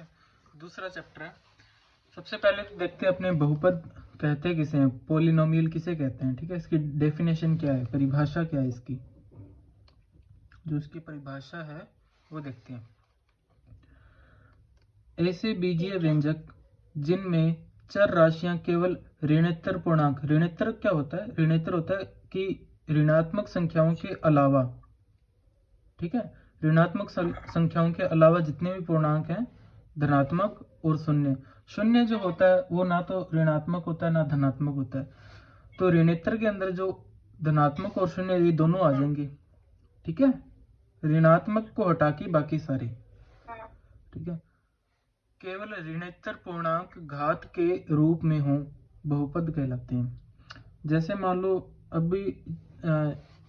है। दूसरा चैप्टर है। सबसे पहले तो देखते हैं अपने बहुपद कहते किसे हैं, पॉलिनोमियल किसे कहते हैं। ठीक है, इसकी डेफिनेशन क्या है, परिभाषा क्या है इसकी, जो इसकी परिभाषा है वो देखते हैं। ऐसे बीजीय व्यंजक जिनमें चर राशियां केवल ऋणोत्तर पूर्णांक, ऋणोत्तर क्या होता है, ऋणोत्तर होता है कि ऋणात्मक संख्याओं के अलावा, ठीक है, ऋणात्मक संख्याओं के अलावा जितने भी पूर्णांक हैं, धनात्मक और शून्य, शून्य जो होता है वो ना तो ऋणात्मक होता है ना धनात्मक होता है, तो ऋणोत्तर के अंदर जो धनात्मक और शून्य ये दोनों आ जाएंगे। ठीक है, ऋणात्मक को हटा के बाकी सारे, ठीक है, केवल ऋणोत्तर पूर्णांक घात के रूप में हो बहुपद कहलाते हैं। जैसे मान लो अभी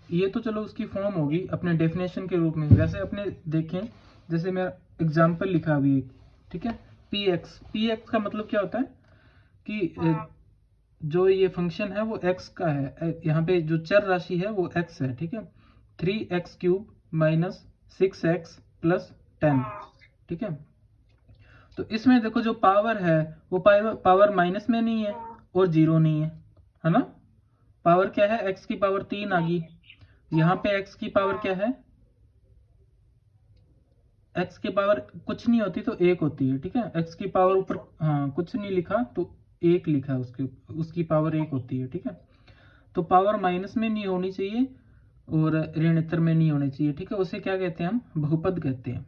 ये तो चलो उसकी फॉर्म होगी अपने डेफिनेशन के रूप में। वैसे अपने देखें, जैसे मैं एग्जांपल लिखा अभी एक, ठीक है, पी एक्स का मतलब क्या होता है कि जो ये फंक्शन है वो x का है, यहाँ पे जो चर राशि है वो x है। ठीक है, 3x³ माइनस 6x प्लस 10। ठीक है, तो इसमें देखो जो पावर है वो पावर माइनस में नहीं है और जीरो नहीं है ना। पावर क्या है, x की पावर 3 आ गई। यहाँ पे x की पावर क्या है, x की पावर कुछ नहीं होती तो 1 होती है। ठीक है, x की पावर ऊपर हाँ कुछ नहीं लिखा तो 1 लिखा, उसकी पावर 1 होती है। ठीक है, तो पावर माइनस में नहीं होनी चाहिए और ऋणोत्तर में नहीं होनी चाहिए। ठीक है, उसे क्या कहते हैं, हम बहुपद कहते हैं।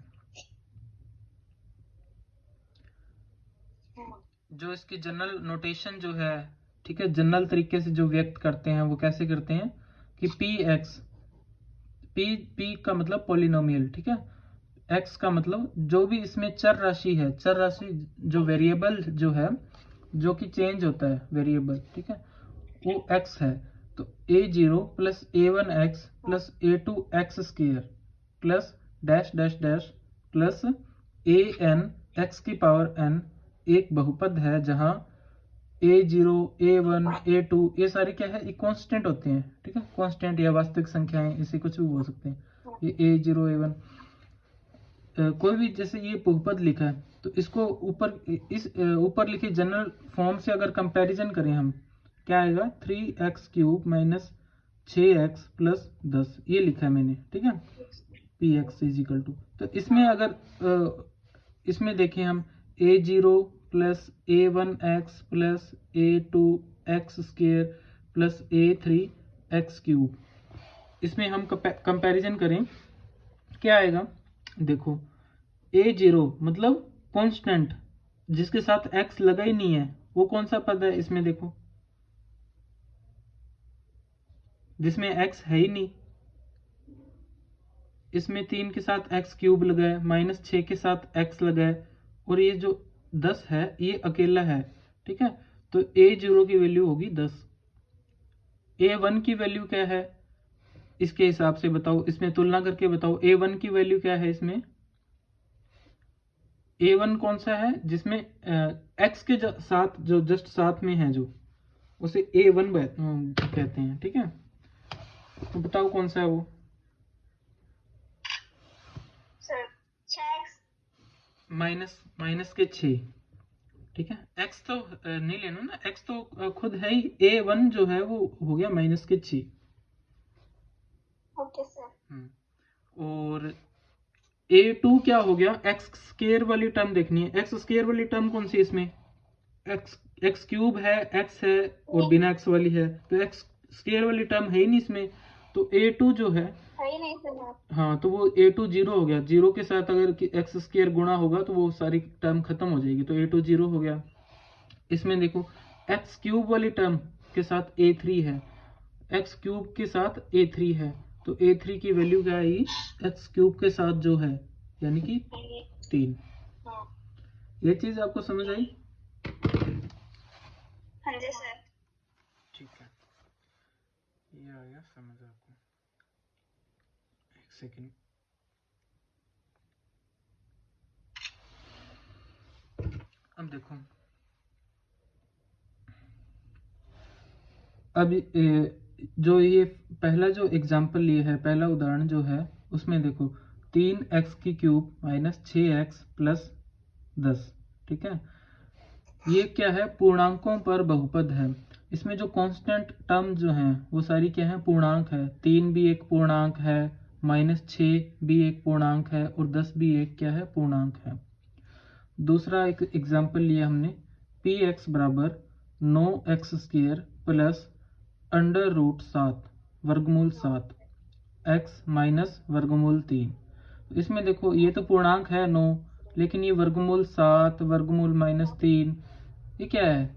जो इसकी जनरल नोटेशन जो है, ठीक है, जनरल तरीके से जो व्यक्त करते हैं वो कैसे करते हैं कि पी का मतलब पॉलिनोमियल, ठीक है, एक्स का मतलब जो भी इसमें चर राशि है, चर राशि जो वेरिएबल जो है जो कि चेंज होता है वेरिएबल, ठीक है, वो एक्स है। तो a0 plus a1x plus a2x² plus dash dash dash plus an x की पावर n एक बहुपद है जहां a0 a1 a2 ये सारे क्या है, ये कांस्टेंट होते हैं। ठीक है, कांस्टेंट या वास्तविक संख्याएं, इसे कुछ भी बोल सकते हैं। ये a0 a1 कोई भी, जैसे ये बहुपद लिखा है तो इसको ऊपर इस ऊपर लिखे जनरल फॉर्म से अगर कंपैरिजन करें हम, क्या आएगा, 3x³ माइनस 6x प्लस 10, ये लिखा है मैंने। ठीक है, px इज इक्वल टू, तो इसमें अगर इसमें देखें हम a0 plus a1x plus a2x² plus a3x³, इसमें हम कंपैरिजन करें क्या आएगा, देखो a0 मतलब कांस्टेंट जिसके साथ x लगा ही नहीं है, वो कौन सा पद है इसमें, देखो जिसमें x है ही नहीं। इसमें 3 के साथ x³ लगा है, माइनस 6 के साथ x लगा है, और ये जो 10 है ये अकेला है। ठीक है, तो a0 की वैल्यू होगी 10। a1 की वैल्यू क्या है इसके हिसाब से बताओ, इसमें तुलना करके बताओ a1 की वैल्यू क्या है। इसमें a1 कौन सा है, जिसमें x के साथ जो जस्ट साथ में है जो, उसे a1 कहते हैं। ठीक है, तो बताओ कौन सा है वो, माइनस के 6। ठीक है, x तो नहीं लेना ना, x तो खुद है ही, a1 जो है वो हो गया माइनस के 6। Okay sir. और a2 क्या हो गया, x² वाली टर्म देखनी है। x² वाली टर्म कौन सी, इसमें x³ है, x है और बिना x वाली है, तो x² वाली टर्म है ही नहीं इसमें, तो a2 जो है ही नहीं सर। हाँ, तो वो a2 जीरो हो गया। जीरो के साथ अगर x² गुणा होगा तो वो सारी टर्म खत्म हो जाएगी, तो a2 जीरो हो गया। इसमें देखो x³ वाली टर्म के साथ a3 है, x³ के साथ a3 है, तो a3 की वैल्यू क्या आएगी, x³ के साथ जो है, यानी कि 3। ये चीज आपको समझ आई? हाँ जी सर। ठीक है, ये आ गया समझ आपको। एक सेकेंड, अब देखो, अब जो ये पहला जो एग्जाम्पल लिए है, पहला उदाहरण जो है उसमें देखो 3x³ माइनस 6x प्लस 10। ठीक है, ये क्या है, पूर्णांकों पर बहुपद है। इसमें जो कांस्टेंट टर्म जो हैं वो सारी क्या है, पूर्णांक है। 3 भी एक पूर्णांक है, -6 भी एक पूर्णांक है, और 10 भी एक क्या है, पूर्णांक है। दूसरा एक एग्जाम्पल लिया हमने, पी एक्स बराबर 9x² प्लस √7 वर्गमूल 7 x माइनस वर्गमूल 3। इसमें देखो ये तो पूर्णांक है 9, लेकिन ये वर्गमूल 7 वर्गमूल -3 ये क्या है,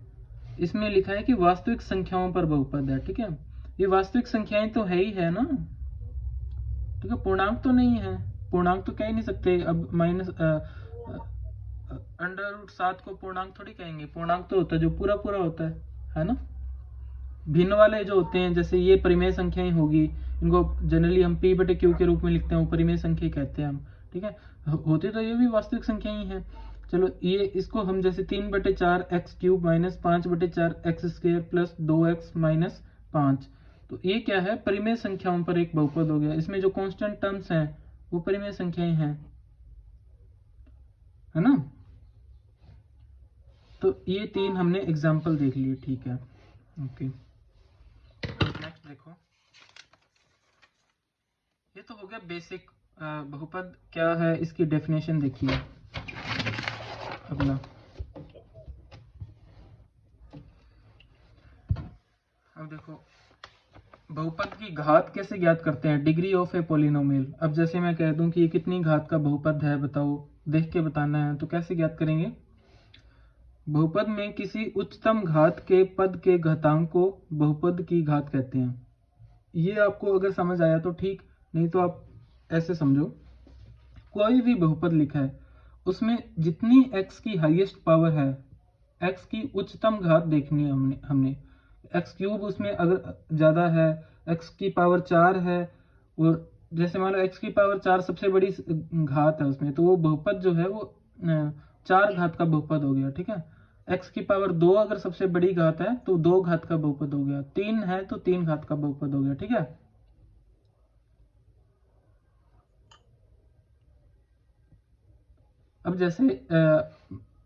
इसमें लिखा है कि वास्तविक संख्याओं पर बहुपद है। ठीक है, ये वास्तविक संख्याएं तो है ही है ना, ठीक है, पूर्णांक तो नहीं है, पूर्णांक तो कह ही नहीं सकते। अब माइनस √7 को पूर्णांक थोड़ी कहेंगे, पूर्णांक तो होता है जो पूरा पूरा होता है ना। भिन्न वाले जो होते हैं, जैसे ये परिमेय संख्याएं होगी, इनको जनरली हम p/q के रूप में लिखते हैं, वो परिमेय संख्या कहते हैं हम। ठीक है, होते तो ये भी वास्तविक संख्या ही है। चलो ये इसको हम जैसे 3/4x³ minus 5/4x² plus 2x minus 5, तो ये क्या है, परिमेय संख्याओं पर एक बहुपद हो गया। इसमें जो कांस्टेंट टर्म्स हैं वो परिमेय संख्याएं हैं, है ना। तो ये 3 हमने एग्जाम्पल देख लिए। ठीक है, ओके। नेक्स्ट देखो, ये तो हो गया बेसिक बहुपद क्या है, इसकी डेफिनेशन देखिए। अगला, अब देखो बहुपद की घात कैसे ज्ञात करते हैं, डिग्री ऑफ ए पॉलिनोमियल। अब जैसे मैं कह दूं कि ये कितनी घात का बहुपद है, बताओ, देख के बताना है, तो कैसे ज्ञात करेंगे। बहुपद में किसी उच्चतम घात के पद के घातांक को बहुपद की घात कहते हैं। ये आपको अगर समझ आया तो ठीक, नहीं तो आप ऐसे समझो, कोई भी बहुपद लिखा है उसमें जितनी x की हाईएस्ट पावर है, x की उच्चतम घात देखनी है हमने x³ उसमें अगर ज़्यादा है, x की पावर 4 है, और जैसे मान लो x की पावर 4 सबसे बड़ी घात है उसमें, तो वो बहुपद जो है वो 4 घात का बहुपद हो गया। ठीक है, x की पावर 2 अगर सबसे बड़ी घात है तो 2 घात का बहुपद हो गया, 3 है तो 3 घात का बहुपद हो गया। ठीक है, अब जैसे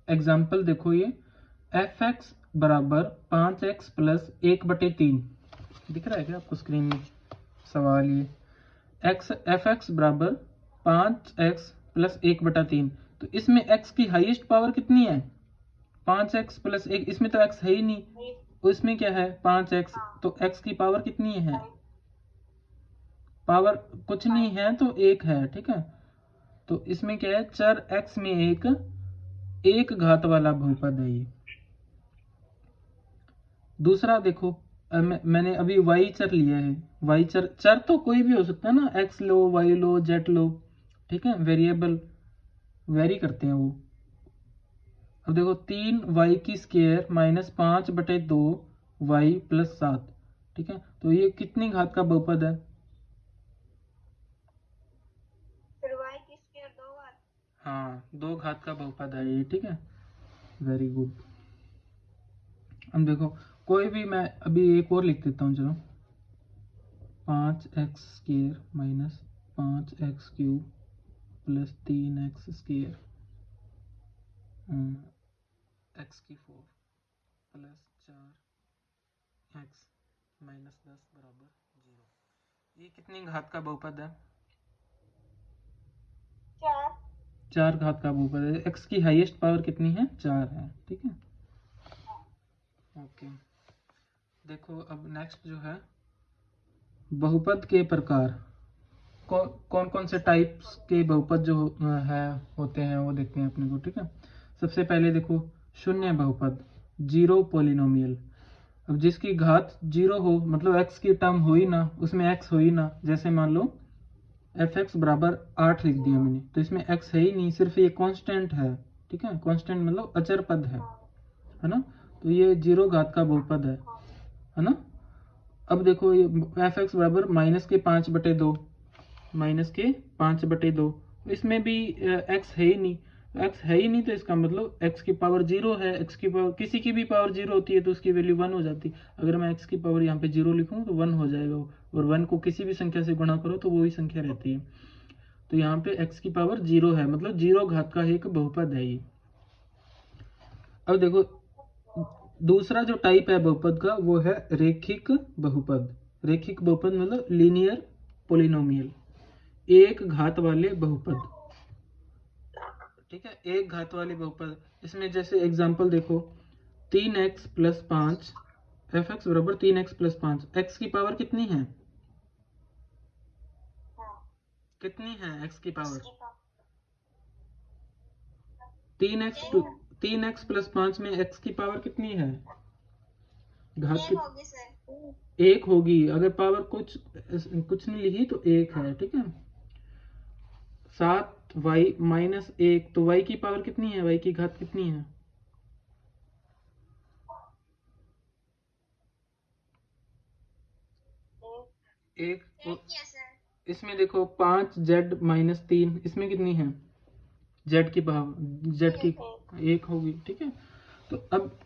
एग्जाम्पल देखो, ये f(x) बराबर 5x प्लस 1/3 दिख रहा है क्या आपको स्क्रीन में सवाल। ये f(x) बराबर 5x प्लस 1/3, तो इसमें x की हाईएस्ट पावर कितनी है, 5x प्लस 1, इसमें तो x है ही नहीं, इसमें क्या है 5x, तो x की पावर कितनी है, पावर कुछ नहीं है तो 1 है। ठीक है, तो इसमें क्या है, चर x में एक घात वाला बहुपद है ये। दूसरा देखो, मैंने अभी y चर लिया है, y चर तो कोई भी हो सकता है ना, x लो, y लो, z लो। ठीक है, वेरिएबल वेरी करते हैं वो। अब देखो 3y² माइनस 5/2y प्लस 7। ठीक है, तो ये कितनी घात का बहुपद है, हाँ 2 घात का बहुपद है ये। ठीक है, वेरी गुड। अब देखो कोई भी, मैं अभी एक और लिख देता हूँ, चलो 5x² minus 5x³ plus 3x² x⁴ plus 4x minus 10 बराबर 0। ये कितनी घात का बहुपद है, 4 घात का बहुपद है। x की हाईएस्ट पावर कितनी है, 4 है। ठीक है, ओके। देखो अब नेक्स्ट जो है, बहुपद के प्रकार, कौन कौन से टाइप्स के बहुपद जो है होते हैं वो देखते हैं अपने को। ठीक है, सबसे पहले देखो शून्य बहुपद, जीरो पॉलिनोमियल। अब जिसकी घात 0 हो, मतलब x की टर्म हो ही ना, उसमें x हो ही ना, जैसे मान लो f(x) बराबर 8 लिख दिया मैंने, तो इसमें x है ही नहीं, सिर्फ ये कांस्टेंट है। ठीक है, कांस्टेंट मतलब अचर पद है ना, तो ये 0 घात का बहुपद है ना। अब देखो ये f(x) बराबर -5/2 -5/2, इसमें भी x है ही नहीं, x है ही नहीं, तो इसका मतलब x की पावर 0 है। x की पावर, किसी की भी पावर 0 होती है तो उसकी वैल्यू 1 हो जाती है। अगर मैं x की पावर यहाँ पे 0 लिखूँ तो 1 हो जाएगा, और 1 को किसी भी संख्या से गुणा करो तो वही संख्या रहती है। तो यहाँ पे x की पावर 0 है, मतलब 0 घात का एक बहुपद है ये। अब देखो, दूसरा जो टाइप है बहुपद का वो है रेखिक बहुपद। रेखिक बहुपद मतलब लीनियर पोलिनोमियल, एक घात वाले बहुपद। ठीक है, एक घात वाले बहुपद। इसमें जैसे एग्जांपल देखो, 3x प्लस 5 एफ एक्स बराबर 3x प्लस 5। एक्स की पावर कितनी है? कितनी है x की पावर? 3x प्लस 5 में x की पावर कितनी है? घात की एक होगी। अगर पावर कुछ नहीं लिखी तो एक है। ठीक है, 7y माइनस 1, तो y की पावर कितनी है? y की घात कितनी है? एक। इसमें देखो 5z माइनस 3, इसमें कितनी है? z की पावर, z की एक होगी। ठीक है, तो अब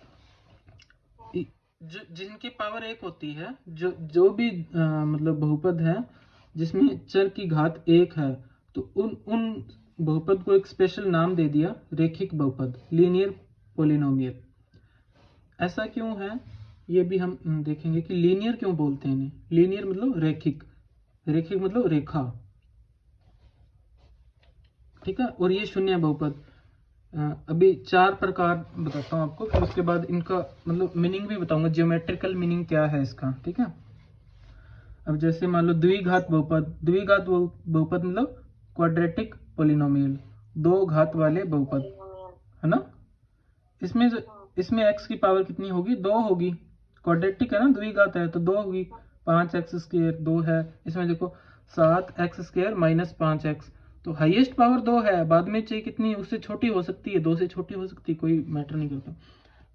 जो जिनकी पावर एक होती है, जो जो भी मतलब बहुपद है जिसमें चर की घात एक है, तो उन उन बहुपद को एक स्पेशल नाम दे दिया, रेखिक बहुपद, लीनियर पोलिनोमियल। ऐसा क्यों है ये भी हम देखेंगे कि लीनियर क्यों बोलते हैं इन्हें। लीनियर मतलब रेखिक, रेखिक मतलब रेखा। ठीक है, और ये शून्य बहुपद। अभी 4 प्रकार बताता हूँ आपको, फिर उसके बाद इनका मतलब मीनिंग भी बताऊंगा, ज्योमेट्रिकल मीनिंग क्या है इसका। ठीक है, अब जैसे मान लो द्विघात बहुपद। द्विघात बहुपद मतलब क्वाड्रेटिक पोलिनोमियल, दो घात वाले बहुपद, है ना। इसमें इसमें x की पावर कितनी होगी? 2 होगी। क्वाड्रेटिक है ना, द्विघात है तो 2 होगी। 5x² 2 है। इसमें देखो 7x² माइनस 5x, तो हाईएस्ट पावर 2 है। बाद में चाहिए कितनी, उससे छोटी हो सकती है, 2 से छोटी हो सकती है, कोई मैटर नहीं करता।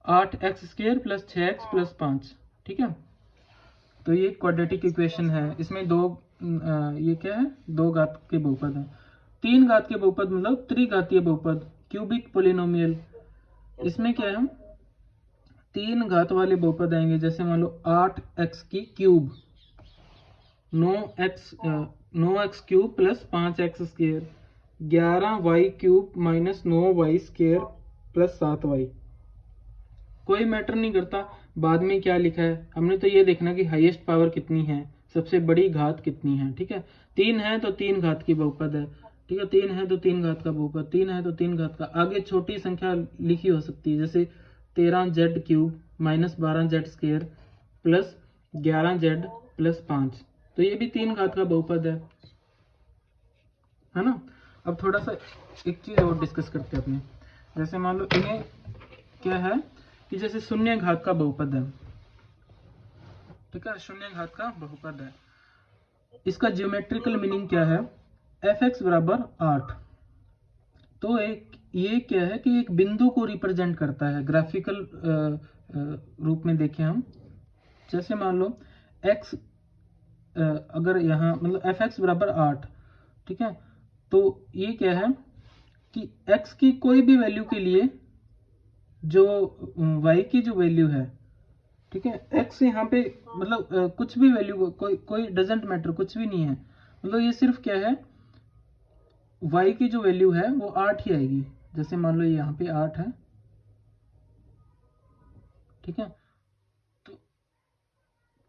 8x² plus 6x plus 5। ठीक है, तो ये क्वाड्रेटिक इक्वेशन है। इसमें दो ये क्या है? 2 घात के बहुपद है। 3 घात के बहुपद मतलब त्रिघातीय बहुपद, क्यूबिक पोलिनोमियल। इसमें क्या है? 3 घात वाले बहुपद आएंगे, जैसे मान लो 8x की cube, 9x cube plus 5x², 11y cube minus 9y² plus 7y। कोई मैटर नहीं करता बाद में क्या लिखा है, हमने तो ये देखना कि हाईएस्ट पावर कितनी है, सबसे बड़ी घात कितनी है। ठीक है, 3 है तो 3 घात की बहुपद है। ठीक है, 3 है तो 3 घात का बहुपद, 3 है तो 3 घात का। आगे छोटी संख्या लिखी हो सकती है, जैसे 13z³ minus 12z² plus 11z plus 5, तो ये भी 3 घात का बहुपद है ना। अब थोड़ा सा एक चीज और डिस्कस करते हैं अपने। जैसे मान लो इन्हें क्या है कि जैसे शून्य घात का बहुपद है। ठीक है, शून्य घात का बहुपद है, इसका ज्योमेट्रिकल मीनिंग क्या है? एफ एक्स बराबर 8। तो एक ये क्या है कि एक बिंदु को रिप्रेजेंट करता है ग्राफिकल रूप में। देखें हम, जैसे मान लो x, अगर यहाँ मतलब एफ एक्स बराबर 8। ठीक है, तो ये क्या है कि x की कोई भी वैल्यू के लिए जो y की जो वैल्यू है, ठीक है, x यहाँ पे मतलब कुछ भी वैल्यू, कोई कोई डजेंट मैटर, कुछ भी नहीं है। मतलब ये सिर्फ क्या है, y की जो वैल्यू है वो 8 ही आएगी। जैसे मान लो यहाँ पे 8 है। ठीक है, तो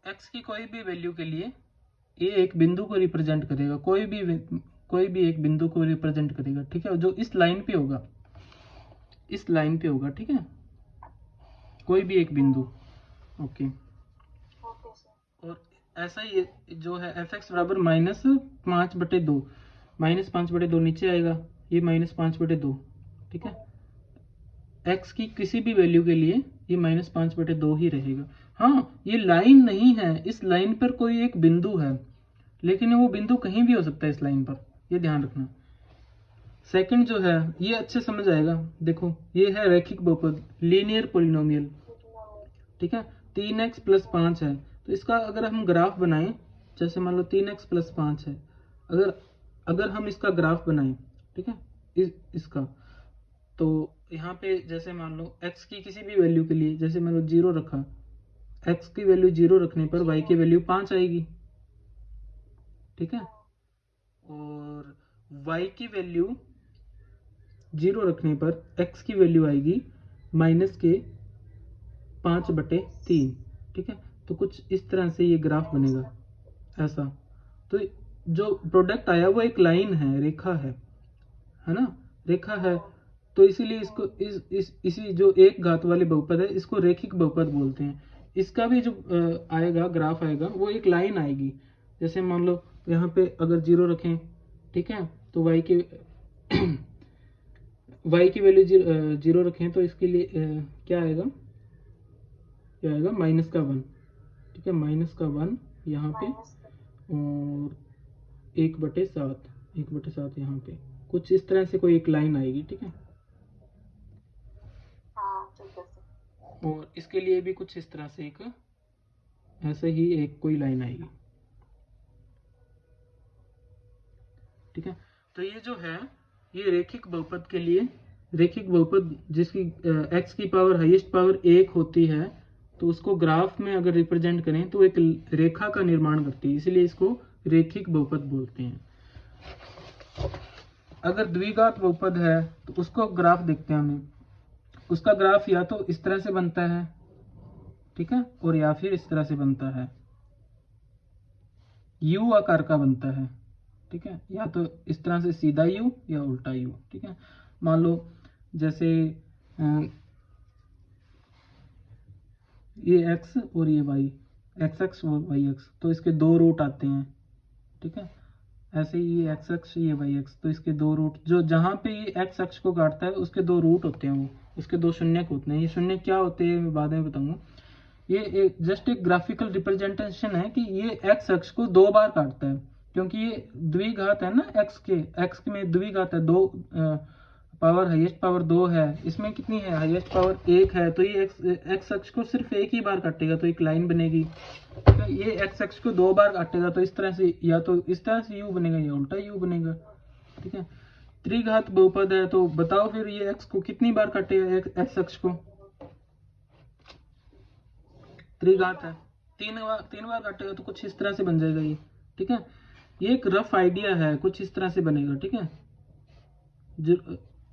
x की कोई भी वैल्यू के लिए ये एक बिंदु को रिप्रेजेंट करेगा, कोई भी एक बिंदु को रिप्रेजेंट करेगा। ठीक है, जो इस लाइन पे होगा, इस लाइन पे होगा। ठीक है, कोई भी एक बिंदु। ओके, और ऐसा ही जो है एफ एक्स बराबर -5/2, -5/2 नीचे आएगा, ये -5/2। ठीक है, x की किसी भी वैल्यू के लिए ये -5/2 ही रहेगा। हाँ, ये लाइन नहीं है, इस लाइन पर कोई एक बिंदु है, लेकिन वो बिंदु कहीं भी हो सकता है इस लाइन पर, ये ध्यान रखना। सेकंड जो है ये अच्छे समझ आएगा। देखो ये है रैखिक बहुपद, लीनियर पोलिनोमियल। ठीक है, 3x प्लस 5 है, तो इसका अगर हम ग्राफ बनाएं, जैसे मान लो 3x प्लस 5 है, अगर अगर हम इसका ग्राफ बनाएं, ठीक है, इसका, तो यहाँ पे जैसे मान लो x की किसी भी वैल्यू के लिए, जैसे मान लो 0 रखा, x की वैल्यू 0 रखने पर y की वैल्यू 5 आएगी। ठीक है, और y की वैल्यू 0 रखने पर x की वैल्यू आएगी -5/3, ठीक है। तो कुछ इस तरह से ये ग्राफ बनेगा ऐसा। तो जो प्रोडक्ट आया वो एक लाइन है, रेखा है ना, रेखा है। तो इसीलिए इसको इसी जो एक घात वाले बहुपद है इसको रेखिक बहुपद बोलते हैं। इसका भी जो आएगा ग्राफ आएगा वो एक लाइन आएगी। जैसे मान लो यहाँ पे अगर 0 रखें, ठीक है, तो y की y की वैल्यू 0 रखें तो इसके लिए क्या आएगा, -1, ठीक है, -1 यहाँ पे और 1/7 यहाँ पे, कुछ इस तरह से कोई एक लाइन आएगी, ठीक है। और इसके लिए भी कुछ इस तरह से एक ऐसे ही एक कोई लाइन आएगी, ठीक है। तो ये जो है ये रेखिक बहुपद के लिए, रेखिक बहुपद जिसकी x की पावर हाईएस्ट पावर 1 होती है, तो उसको ग्राफ में अगर रिप्रेजेंट करें तो एक रेखा का निर्माण करती है, इसलिए इसको रेखिक बहुपद बोलते हैं। अगर द्विघात बहुपद है तो उसको ग्राफ देखते हैं हमें। उसका ग्राफ या तो इस तरह से बनता है, ठीक है, और या फिर इस तरह से बनता है, यू आकार का बनता है, ठीक है, या तो इस तरह से सीधा यू या उल्टा यू, ठीक है। मान लो जैसे ये x और ये y, एक्स एक्स और वाई एक्स, तो इसके 2 रूट आते हैं, ठीक है। ऐसे ही ये x अक्ष ये y अक्ष, तो इसके 2 रूट, जो जहां पे ये x अक्ष को काटता है उसके 2 रूट होते हैं, वो उसके 2 शून्यक होते हैं। ये शून्य क्या होते हैं मैं बाद में बताऊंगा। ये जस्ट एक ग्राफिकल रिप्रेजेंटेशन है कि ये x अक्ष को 2 बार काटता है, क्योंकि ये द्विघात है ना, x में द्विघात है, 2 पावर हाईएस्ट पावर 2 है, इसमें कितनी है, हाईएस्ट पावर 1 है, तो ये x अक्ष को सिर्फ एक ही बार काटेगा, तो एक लाइन बनेगी। तो ये x अक्ष को 2 बार काटेगा, तो इस तरह से या तो इस तरह से u बनेगा या उल्टा u बनेगा, ठीक है। त्रिघात बहुपद है तो बताओ फिर ये x को कितनी बार काटेगा, x अक्ष को त्रिघात है, 3 बार काटेगा, तो कुछ इस तरह से बन जाएगा ये, ठीक है। ये एक रफ आइडिया है, कुछ इस तरह से बनेगा, ठीक है।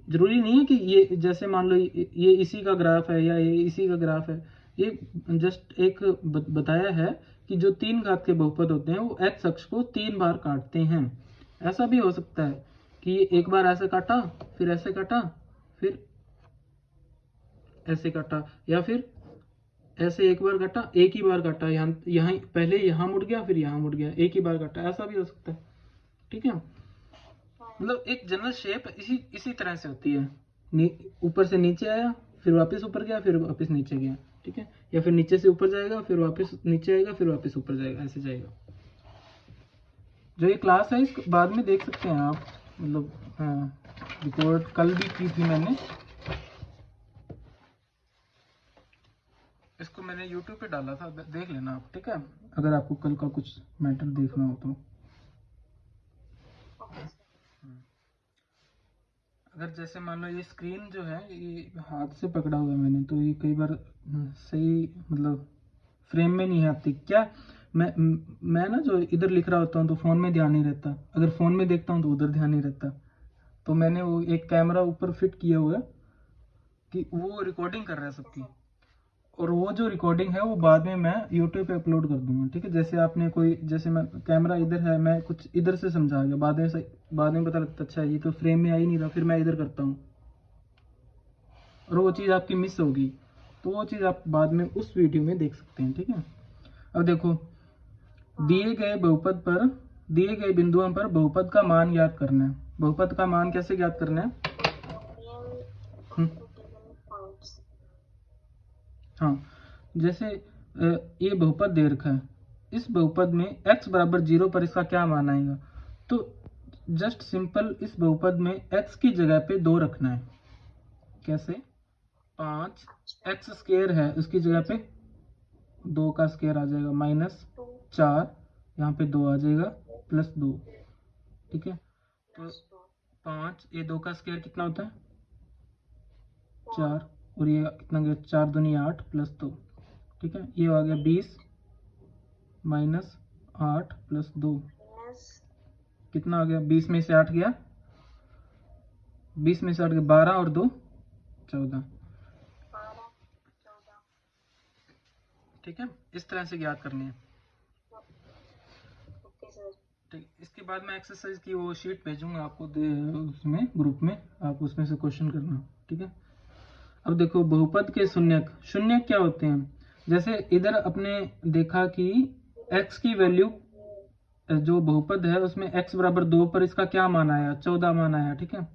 जरूरी नहीं है कि ये जैसे मान लो ये इसी का ग्राफ है या ये इसी का ग्राफ है, ये जस्ट एक बताया है कि जो 3 घात के बहुपद होते हैं वो x अक्ष को 3 बार काटते हैं। ऐसा भी हो सकता है कि एक बार ऐसे काटा, फिर ऐसे काटा, फिर ऐसे काटा, या फिर ऐसे एक बार काटा, एक ही बार काटा, यहाँ पहले यहाँ मुड़ गया फिर यहाँ मुड़ गया, एक ही बार काटा, ऐसा भी हो सकता है, ठीक है। मतलब एक जनरल शेप इसी तरह से होती है, ऊपर से नीचे आया फिर वापस ऊपर गया फिर वापस नीचे गया, ठीक है, या फिर नीचे से ऊपर जाएगा फिर वापस नीचे आएगा फिर वापस ऊपर जाएगा, ऐसे जाएगा। जो ये क्लास है इसको बाद में देख सकते हैं आप, मतलब रिकॉर्ड कल भी की थी मैंने, इसको मैंने यूट्यूब पे डाला था, देख लेना आप, ठीक है, अगर आपको कल का कुछ मैटर देखना हो तो। अगर जैसे मान लो ये स्क्रीन जो है ये हाथ से पकड़ा हुआ है मैंने, तो ये कई बार सही मतलब फ्रेम में नहीं आती क्या। मैं ना जो इधर लिख रहा होता हूँ तो फ़ोन में ध्यान नहीं रहता, अगर फ़ोन में देखता हूँ तो उधर ध्यान नहीं रहता। तो मैंने वो एक कैमरा ऊपर फिट किया हुआ है कि वो रिकॉर्डिंग कर रहा है सबकी, और वो जो रिकॉर्डिंग है वो बाद में मैं यूट्यूब पे अपलोड कर दूंगा, ठीक है। जैसे आपने कोई, जैसे मैं कैमरा इधर है, मैं कुछ इधर से समझा गया, बाद में पता लगता अच्छा ये तो फ्रेम में आ ही नहीं रहा, फिर मैं इधर करता हूँ और वो चीज़ आपकी मिस होगी, तो वो चीज़ आप बाद में उस वीडियो में देख सकते हैं, ठीक है। अब देखो, दिए गए बहुपद पर, दिए गए बिंदुओं पर बहुपद का मान ज्ञात करना है। बहुपद का मान कैसे ज्ञात करना है, हाँ, जैसे ये बहुपद दे रखा है, इस बहुपद में x बराबर 0 पर इसका क्या मान आएगा, तो जस्ट सिंपल इस बहुपद में x की जगह पे 2 रखना है। कैसे, 5 एक्स स्क्वायर है उसकी जगह पे 2 का स्क्वायर आ जाएगा, -4 यहाँ पे 2 आ जाएगा, +2, ठीक है। तो 5 ये 2 का स्क्वायर कितना होता है 4, और ये कितना गया 4 दूनी 8 +2, ठीक है। ये आ गया 20 -8 +2 कितना आ गया, 20 में से 8 गया, 20 में से 8 गया 12 और 2 14, ठीक है, इस तरह से ज्ञात करनी है। ठीक, इसके बाद मैं एक्सरसाइज की वो शीट भेजूंगा आपको उसमें ग्रुप में, आप उसमें से क्वेश्चन करना। ठीक है, अब देखो बहुपद के शून्यक, शून्यक क्या होते हैं? जैसे इधर अपने देखा कि x की वैल्यू जो बहुपद है उसमें x बराबर 2 पर इसका क्या मान आया? 14 मान आया। ठीक है,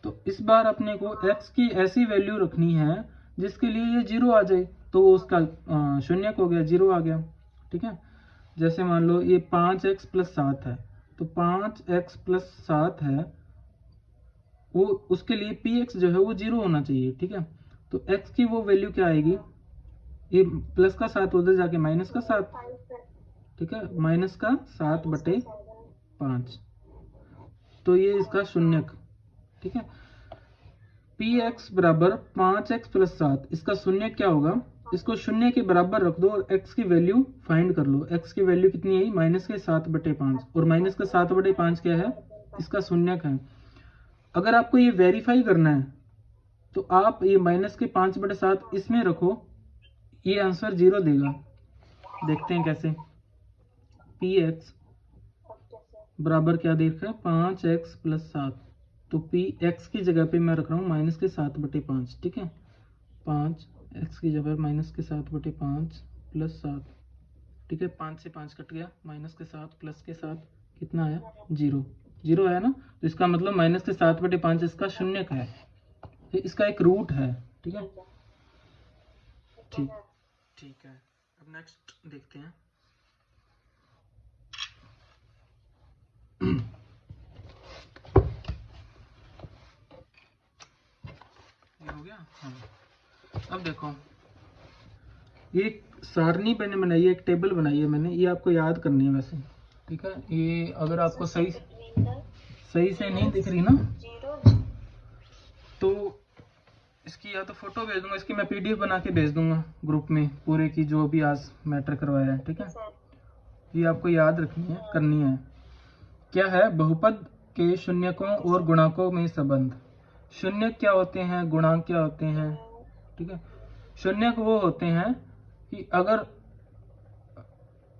तो इस बार अपने को x की ऐसी वैल्यू रखनी है जिसके लिए ये 0 आ जाए, तो उसका शून्यक हो गया, 0 आ गया। ठीक है, जैसे मान लो ये 5x प्लस 7 है, तो 5x प्लस 7 है, वो उसके लिए px जो है वो 0 होना चाहिए। ठीक है, तो x की वो वैल्यू क्या आएगी? ये प्लस का 7 उधर जाके माइनस का 7। ठीक है, माइनस का 7/5, तो ये इसका शून्यक। ठीक है, px बराबर 5x प्लस 7, इसका शून्यक क्या होगा? इसको शून्य के बराबर रख दो और x की वैल्यू फाइंड कर लो। x की वैल्यू कितनी है? माइनस के 7/5, और माइनस का 7/5 क्या है? इसका शून्यक है। अगर आपको ये वेरीफाई करना है तो आप ये माइनस के 5/7 इसमें रखो, ये आंसर 0 देगा। देखते हैं कैसे। px बराबर क्या देख रहे हैं? 5x प्लस 7, तो px की जगह पे मैं रख रहा हूँ माइनस के 7/5। ठीक है, 5x की जगह माइनस के 7/5 प्लस 7। ठीक है, 5 से 5 कट गया, माइनस के 7 प्लस के 7 कितना आया? 0। 0 आया ना, तो इसका मतलब माइनस के 7/5 इसका शून्यक है, तो इसका एक रूट है। ठीक है, ठीक है। अब नेक्स्ट देखते हैं। ये हो गया। हाँ, अब देखो, ये सारणी मैंने बनाई है, एक टेबल बनाई है मैंने, ये आपको याद करनी है वैसे। ठीक है, ये अगर आपको सही से नहीं दिख रही ना, तो इसकी या तो फोटो भेज दूंगा, इसकी मैं पीडीएफ बना के भेज दूंगा ग्रुप में, पूरे की जो भी आज मैटर करवाया है। ठीक है, ये आपको याद रखनी है, करनी है। क्या है? बहुपद के शून्यकों और गुणांकों में संबंध। शून्यक क्या होते हैं? गुणांक क्या होते हैं? ठीक है, शून्यक वो होते हैं कि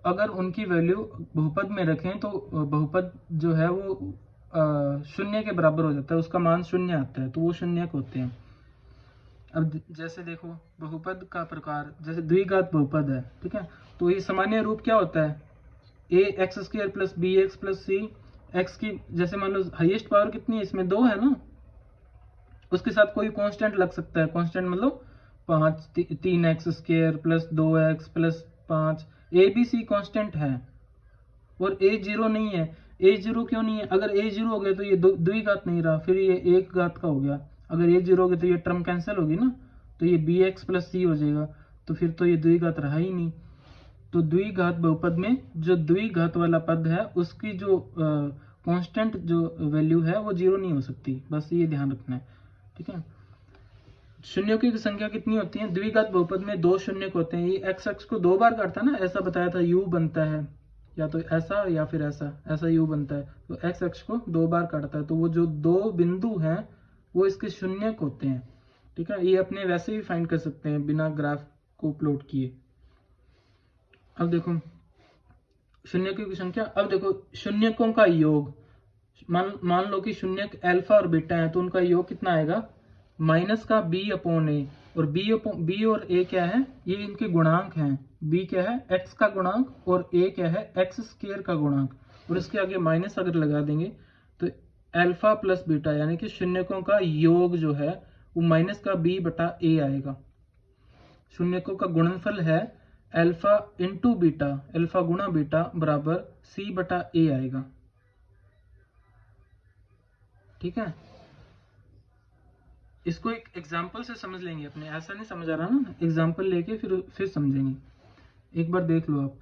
अगर उनकी वैल्यू बहुपद में रखें तो बहुपद जो है वो शून्य के बराबर हो जाता है, उसका मान शून्य आता है, तो वो शून्यक होते हैं। अब जैसे देखो, बहुपद का प्रकार, जैसे द्विघात बहुपद है। ठीक है, तो ये सामान्य रूप क्या होता है? ax² plus bx plus c, x की जैसे मान लो हाईएस्ट पावर कितनी है इसमें? 2 है ना, उसके साथ कोई कांस्टेंट लग सकता है। कांस्टेंट मतलब 3x² plus 2x plus 5, a b c constant है, और a 0 नहीं है। a 0 क्यों नहीं है? अगर a 0 हो गया तो ये द्विघात नहीं रहा, फिर ये एक घात का हो गया। अगर a 0 हो गया तो ये टर्म कैंसिल होगी ना, तो ये bx प्लस c हो जाएगा, तो फिर तो ये द्विघात रहा ही नहीं। तो द्विघात बहुपद में जो द्विघात वाला पद है उसकी जो कांस्टेंट जो वैल्यू है वो 0 नहीं हो सकती, बस ये ध्यान रखना है। ठीक है, शून्यों की संख्या कितनी होती है? द्विघात बहुपद में 2 शून्यक होते हैं। ये x अक्ष को 2 बार काटता है ना, ऐसा बताया था, u बनता है, या तो ऐसा या फिर ऐसा u बनता है, तो x अक्ष को 2 बार काटता है, तो वो जो 2 बिंदु हैं वो इसके शून्यक होते हैं। ठीक है, ये अपने वैसे भी फाइंड कर सकते हैं बिना ग्राफ को प्लॉट किए। अब देखो शून्यकों की संख्या। अब देखो शून्यकों का योग, मान लो कि शून्यक अल्फा और बीटा है, तो उनका योग कितना आएगा? माइनस का b/a, और b और a क्या है? ये इनके गुणांक हैं। b क्या है? x का गुणांक, और a क्या है? x² का गुणांक, और इसके आगे माइनस अगर लगा देंगे तो अल्फा प्लस बीटा यानी कि शून्यकों का योग जो है वो माइनस का b/a आएगा। शून्यकों का गुणनफल है अल्फा इंटू बीटा, अल्फा गुणा बीटा बराबर c/a आएगा। ठीक है, इसको एक एग्जाम्पल से समझ लेंगे अपने, ऐसा नहीं समझ आ रहा ना, एग्जाम्पल लेके फिर समझेंगे। एक बार देख लो आप,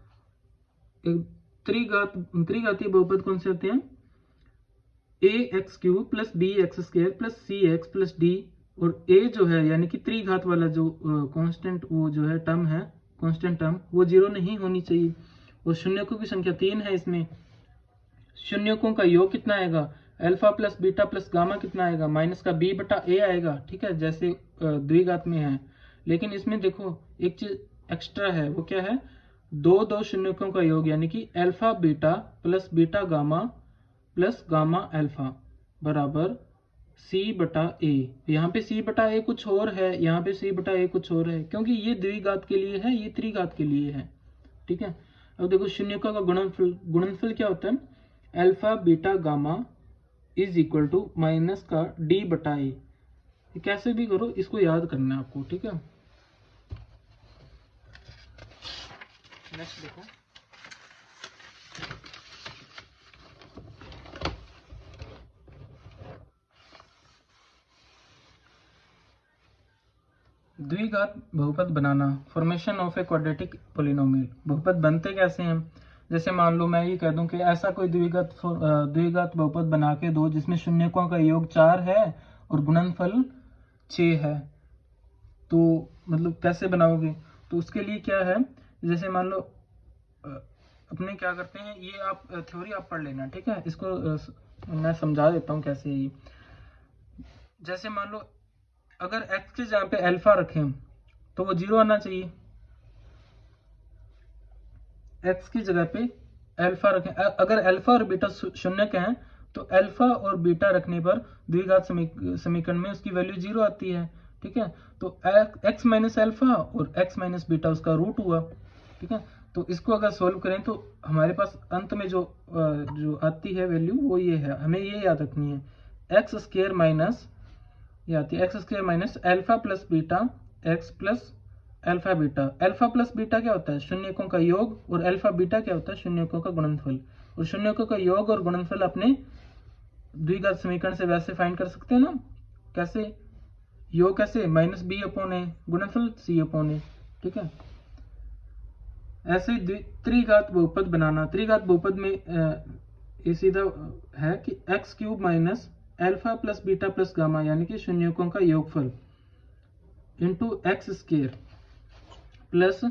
एक त्रिघातीय बहुपद कौन से होते हैं? ax³ plus bx² plus cx plus d, और a जो है यानी कि त्रिघात वाला जो कांस्टेंट वो जो है टर्म है, कांस्टेंट टर्म, वो 0 नहीं होनी चाहिए। और शून्यकों की संख्या 3 है इसमें। शून्यकों का योग कितना आएगा? Alpha plus beta plus gamma कितना आएगा? माइनस का b/a आएगा। ठीक है, जैसे द्विघात में है। लेकिन इसमें देखो एक चीज एक्स्ट्रा है वो क्या है, दो शून्यकों का योग, यानी कि alpha beta plus beta gamma plus gamma alpha बराबर सी बटा ए। यहाँ पे सी बटा ए कुछ और है, यहाँ पे सी बटा ए कुछ और है, क्योंकि ये द्विघात के लिए है, ये त्रिघात के लिए है। ठीक है, अब देखो शून्यकों का गुणनफल क्या होता है, alpha beta gamma is equal to minus का डी बटा ए। कैसे भी करो, इसको याद करना है आपको। ठीक है, नेक्स्ट देखो, द्विघात बहुपद बनाना, formation of a quadratic polynomial. बहुपद बनते कैसे हैं, जैसे मान लो मैं ये कह दूं कि ऐसा कोई द्विघात बहुपद बना के दो जिसमें शून्यकों का योग 4 है और गुणनफल 6 है, तो मतलब कैसे बनाओगे, तो उसके लिए क्या है, जैसे मान लो अपने क्या करते हैं, ये आप थ्योरी आप पढ़ लेना। ठीक है, इसको मैं समझा देता हूँ कैसे। ये जैसे मान लो अगर x के जहाँ पे अल्फा रखें तो वो 0 आना चाहिए, x की जगह पे अल्फा रखें। अगर अल्फा और बीटा शून्य के हैं तो अल्फा और बीटा रखने पर द्विघात समीकरण में उसकी वैल्यू 0 आती है। ठीक है, तो x माइनस अल्फा और x माइनस बीटा उसका रूट हुआ। ठीक है, तो इसको अगर सोल्व करें तो हमारे पास अंत में जो आती है वैल्यू वो ये है, हमें ये याद रखनी है, एक्स स्क्वायर माइनस, ये आती है x square minus alpha plus beta x plus alpha beta. Alpha plus beta क्या होता है, शून्यकों का योग, और अल्फा बीटा क्या होता है, शून्यकों का गुणनफल। और शून्यकों का योग और गुणनफल अपने द्विघात समीकरण से वैसे फाइंड कर सकते हैं ना, कैसे, योग कैसे, माइनस बी अपॉन ए, गुणनफल सी अपॉन ए। ठीक है, ऐसे ही त्रिघात बहुपद बनाना। त्रिघात बहुपद में ये सीधा है कि x cube minus alpha plus beta plus gamma, यानी कि शून्यकों का योगफल, इंटू एक्स स्क्वायर प्लस,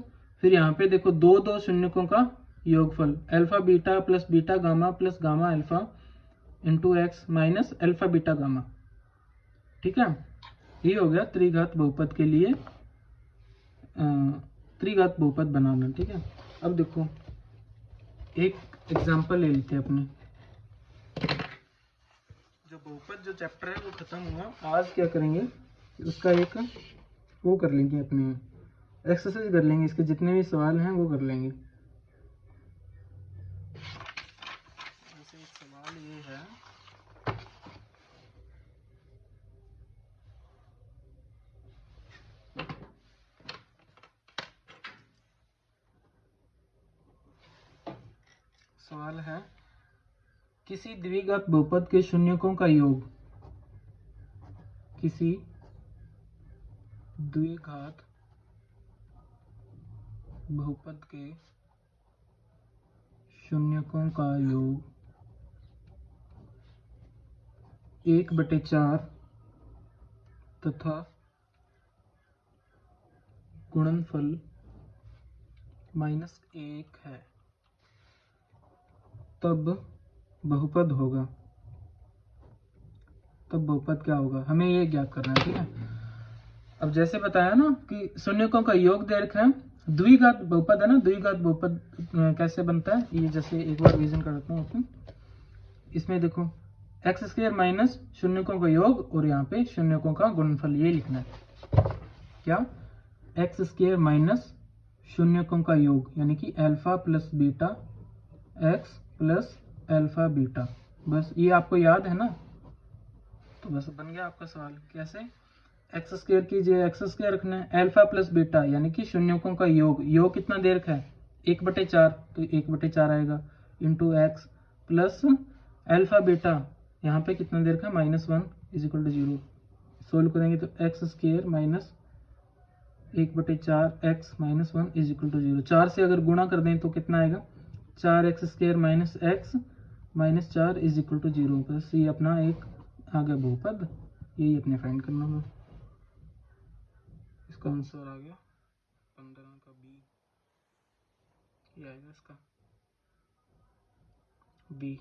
फिर यहाँ पे देखो दो शून्यकों का योगफल, alpha beta plus beta gamma plus gamma alpha into x minus alpha beta gamma. ठीक है, ये हो गया त्रिघात बहुपद के लिए त्रिघात बहुपद बनाना। ठीक है, अब देखो एक एग्जांपल ले लेते हैं अपने, जो बहुपद जो चैप्टर है वो खत्म हुआ। आज क्या करेंगे, उसका एक वो कर लेंगे, अपने एक्सरसाइज कर लेंगे, इसके जितने भी सवाल हैं वो कर लेंगे। जैसे एक सवाल ये है, सवाल है किसी द्विघात बहुपद के शून्यकों का योग, किसी द्विघात बहुपद के शून्यकों का योग 1/4 तथा गुणनफल -1 है, तब बहुपद होगा। तब बहुपद क्या होगा, हमें ये ज्ञात करना है। ठीक है, अब जैसे बताया ना कि शून्यकों का योग दे रखा है, द्विघात बहुपद है ना, द्विघात बहुपद कैसे बनता है, ये जैसे एक बार विजन करता हूँ आपको। इसमें देखो एक्स स्क्वायर माइनस शून्यकों का योग और यहाँ पे शून्यकों का गुणनफल, ये लिखना है क्या, एक्स स्क्वायर माइनस शून्यकों का योग, यानी कि alpha plus beta x plus alpha beta. बस ये आपको याद है ना, तो बस बन गया आपका सवाल। कैसे, एक्स स्क्वायर कीजिए, एक्स स्क्वायर रखना है, अल्फा प्लस बीटा यानी कि शून्यकों का योग, योग कितना दे रखा है 1/4, तो 1/4 आएगा, into x plus alpha beta, यहाँ पे कितना दे रखा है -1 = 0। सोल्व करेंगे तो एक्स स्क्वायर माइनस 1/4 एक्स -1 = 0। 4 से अगर गुणा कर दें तो कितना आएगा, 4x square minus x minus 4 = 0। बस ये अपना एक आ गया बहुपद, यही अपने फाइंड करना होगा। इसका आंसर आ गया 15 का बी, ये आएगा इसका b,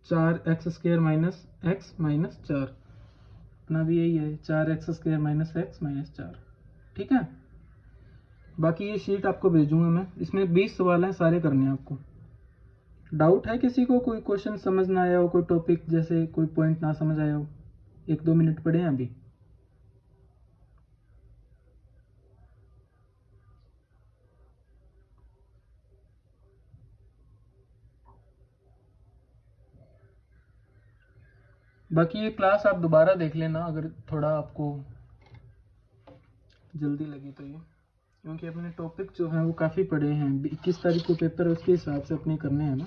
4x square minus x minus 4, अपना भी यही है 4x square minus x minus 4। ठीक है, बाकी ये शीट आपको भेजूंगा मैं, इसमें 20 सवाल हैं, सारे करने हैं आपको। डाउट है किसी को, कोई क्वेश्चन समझ ना आया हो, कोई टॉपिक जैसे कोई पॉइंट ना समझ आया हो? 1-2 मिनट पड़े हैं अभी। बाकी ये क्लास आप दोबारा देख लेना अगर थोड़ा आपको जल्दी लगी तो, ये क्योंकि अपने टॉपिक जो हैं वो काफ़ी पड़े हैं। 21 तारीख को पेपर है, उसके हिसाब से अपने करने हैं ना।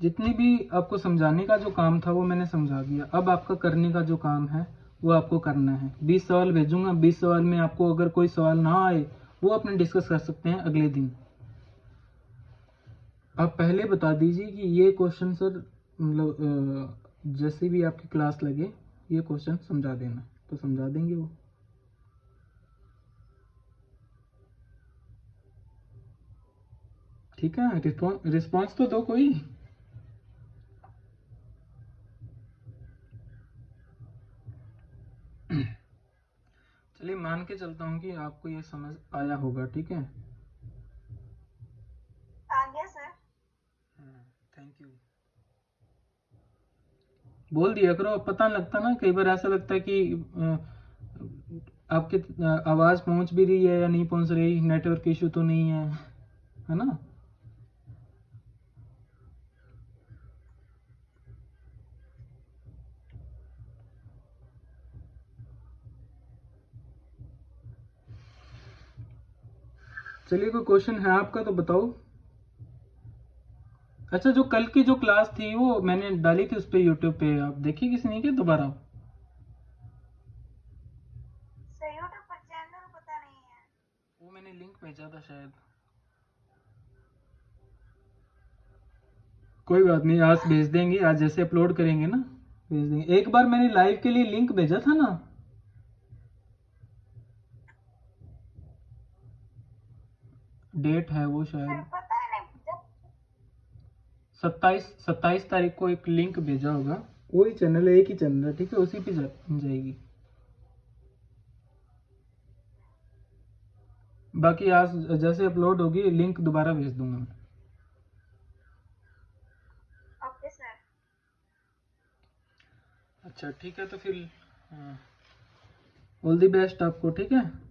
जितनी भी आपको समझाने का जो काम था वो मैंने समझा दिया। अब आपका करने का जो काम है वो आपको करना है। 20 सवाल भेजूंगा, 20 सवाल में आपको अगर कोई सवाल ना आए वो अपने डिस्कस कर सकते हैं अगले दिन। आप पहले बता दीजिए कि ये क्वेश्चन सर, मतलब जैसे भी आपकी क्लास लगे ये क्वेश्चन समझा देना, तो समझा देंगे वो। ठीक है, रिस्पॉन्स तो दो कोई। चलिए मान के चलता हूँ कि आपको ये समझ आया होगा। ठीक है, आ गया सर। Thank you. बोल दिया करो, अब पता नहीं लगता ना, कई बार ऐसा लगता है कि आपके आवाज पहुंच भी रही है या नहीं पहुंच रही, नेटवर्क इशू तो नहीं है ना। चलिए कोई क्वेश्चन है आपका तो बताओ। अच्छा, जो कल की जो क्लास थी वो मैंने डाली थी उस पे यूट्यूब पे, आप देखी किसी ने क्या दोबारा? सर यूट्यूब पर चैनल पता नहीं है। वो मैंने लिंक भेजा था शायद। कोई बात नहीं, आज भेज देंगे, आज जैसे अपलोड करेंगे ना भेज देंगे। एक बार मैंने लाइव के लिए लिंक भेजा था ना, डेट है वो सर शायद पता नहीं जब 27 तारीख को एक लिंक भेजा होगा। वही चैनल है, एक ही चैनल है, ठीक है, उसी पे जाएगी। बाकी आज जैसे अपलोड होगी लिंक दोबारा भेज दूंगा मैं। Okay sir. अच्छा ठीक है, तो फिर ऑल द बेस्ट आपको, ठीक है।